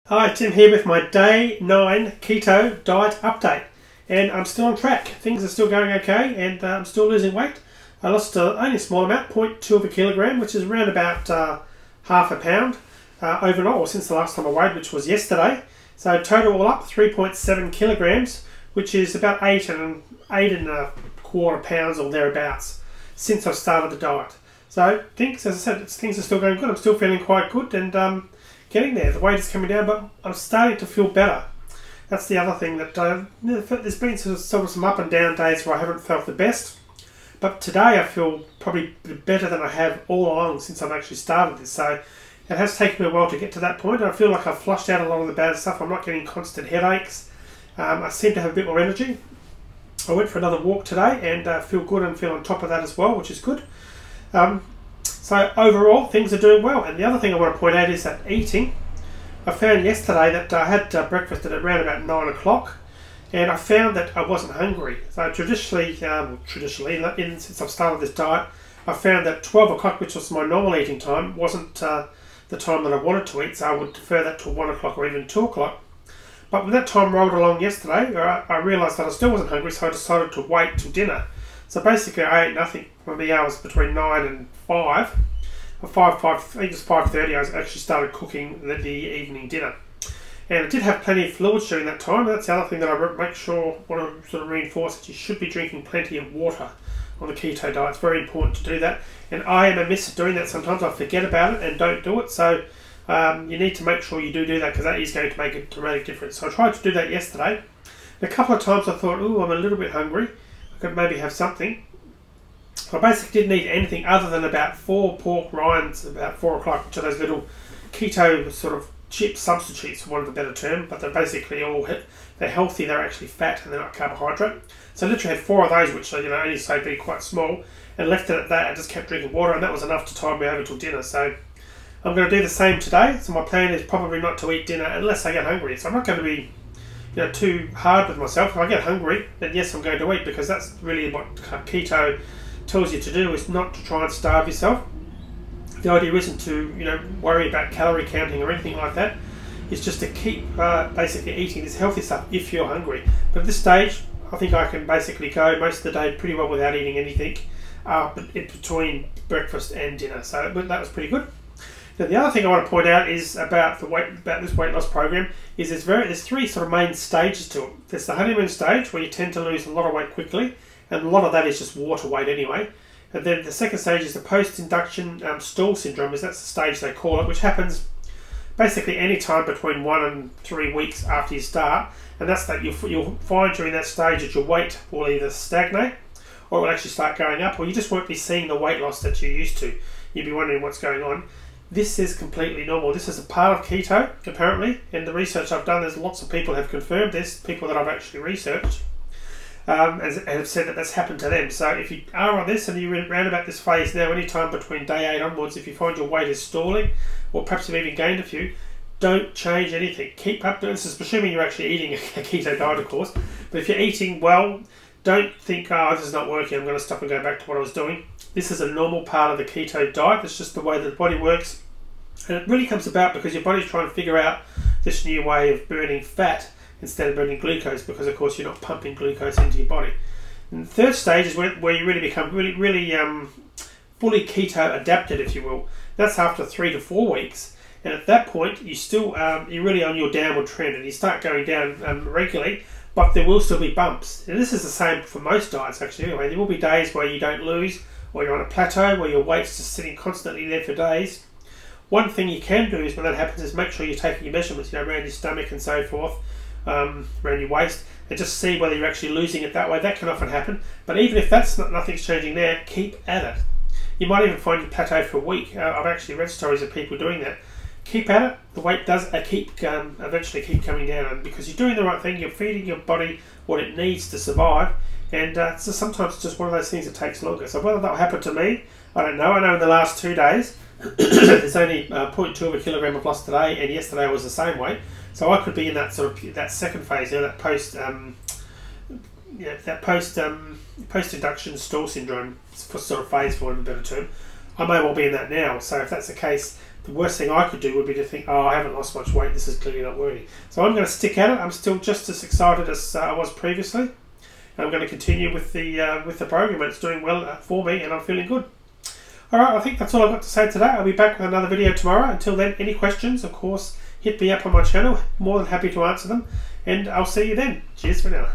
Hi, Tim here with my day 9 keto diet update, and I'm still on track. Things are still going okay, and I'm still losing weight. I lost only a small amount, 0.2 of a kilogram, which is around about half a pound overnight, or since the last time I weighed, which was yesterday. So total all up 3.7 kilograms, which is about eight and a quarter pounds or thereabouts since I've started the diet. So things, as I said, things are still going good. I'm still feeling quite good, and getting there. The weight is coming down, but I'm starting to feel better. That's the other thing, that there's been sort of some up and down days where I haven't felt the best, but today I feel probably better than I have all along since I've actually started this. So it has taken me a while to get to that point. I feel like I've flushed out a lot of the bad stuff. I'm not getting constant headaches. I seem to have a bit more energy. I went for another walk today and feel good and feel on top of that as well, which is good. So overall, things are doing well. And the other thing I want to point out is that eating. I found yesterday that I had breakfast at around about 9 o'clock, and I found that I wasn't hungry. So traditionally, since I've started this diet, I found that 12 o'clock, which was my normal eating time, wasn't the time that I wanted to eat. So I would defer that to 1 o'clock or even 2 o'clock. But when that time rolled along yesterday, I realised that I still wasn't hungry, so I decided to wait till dinner. So basically, I ate nothing for the hours between 9 and 5. Or 5, I think it was 5:30, I actually started cooking the evening dinner. And I did have plenty of fluids during that time. That's the other thing that I want to sort of reinforce, that you should be drinking plenty of water on the keto diet. It's very important to do that. And I am amiss at doing that sometimes. I forget about it and don't do it. So you need to make sure you do that, because that is going to make a dramatic difference. So I tried to do that yesterday. And a couple of times I thought, oh, I'm a little bit hungry. I could maybe have something. I basically didn't eat anything other than about 4 pork rinds about 4 o'clock, which are those little keto sort of chip substitutes, for want of a better term, but they're basically they're healthy, they're actually fat, and they're not carbohydrate. So I literally had 4 of those, which only say be quite small, and left it at that. I just kept drinking water, and that was enough to tide me over till dinner. So I'm going to do the same today. So my plan is probably not to eat dinner unless I get hungry. So I'm not going to be too hard with myself. If I get hungry, then yes, I'm going to eat, because that's really what keto tells you to do, is not to try and starve yourself. The idea isn't to worry about calorie counting or anything like that. It's just to keep basically eating this healthy stuff if you're hungry. But at this stage, I think I can basically go most of the day pretty well without eating anything between breakfast and dinner. So that was pretty good. Now, the other thing I want to point out is about this weight loss program is there's 3 sort of main stages to it. There's the honeymoon stage, where you tend to lose a lot of weight quickly, and a lot of that is just water weight anyway. And then the second stage is the post-induction stall syndrome, that's the stage they call it, which happens basically any time between 1 and 3 weeks after you start. And that's that you'll find during that stage that your weight will either stagnate, or it will actually start going up, or you just won't be seeing the weight loss that you're used to. You'll be wondering what's going on. This is completely normal. This is a part of keto, apparently, and the research I've done, there's lots of people have confirmed this, people that I've actually researched, and have said that that's happened to them. So if you are on this and you're around about this phase now, anytime between day 8 onwards, if you find your weight is stalling, or perhaps you've even gained a few, don't change anything. Keep up doing this, assuming you're actually eating a keto diet, of course. But if you're eating well, don't think, oh, this is not working, I'm going to stop and go back to what I was doing. This is a normal part of the keto diet. It's just the way that the body works. And it really comes about because your body's trying to figure out this new way of burning fat instead of burning glucose, because of course you're not pumping glucose into your body. And the third stage is where you really become really fully keto adapted, if you will. That's after 3 to 4 weeks. And at that point, you're really on your downward trend, and you start going down regularly, but there will still be bumps. And this is the same for most diets, actually. Anyway, there will be days where you don't lose, or you're on a plateau where your weight's just sitting constantly there for days. One thing you can do is, when that happens, is make sure you're taking your measurements, around your stomach and so forth, around your waist, and just see whether you're actually losing it that way. That can often happen. But even if nothing's changing there, keep at it. You might even find you plateau for a week. I've actually read stories of people doing that. Keep at it. The weight does eventually keep coming down, and because you're doing the right thing, you're feeding your body what it needs to survive. And so sometimes it's just one of those things that takes longer. So whether that'll happen to me, I don't know. I know in the last 2 days, there's only 0.2 of a kilogram I've lost today, and yesterday I was the same weight. So I could be in that that second phase, that post-induction stall syndrome sort of phase, for want of a better term. I may well be in that now. So if that's the case, the worst thing I could do would be to think, oh, I haven't lost much weight, this is clearly not working. So I'm going to stick at it. I'm still just as excited as I was previously. And I'm going to continue with the program. It's doing well for me and I'm feeling good. Alright, I think that's all I've got to say today. I'll be back with another video tomorrow. Until then, any questions, of course, hit me up on my channel. More than happy to answer them. And I'll see you then. Cheers for now.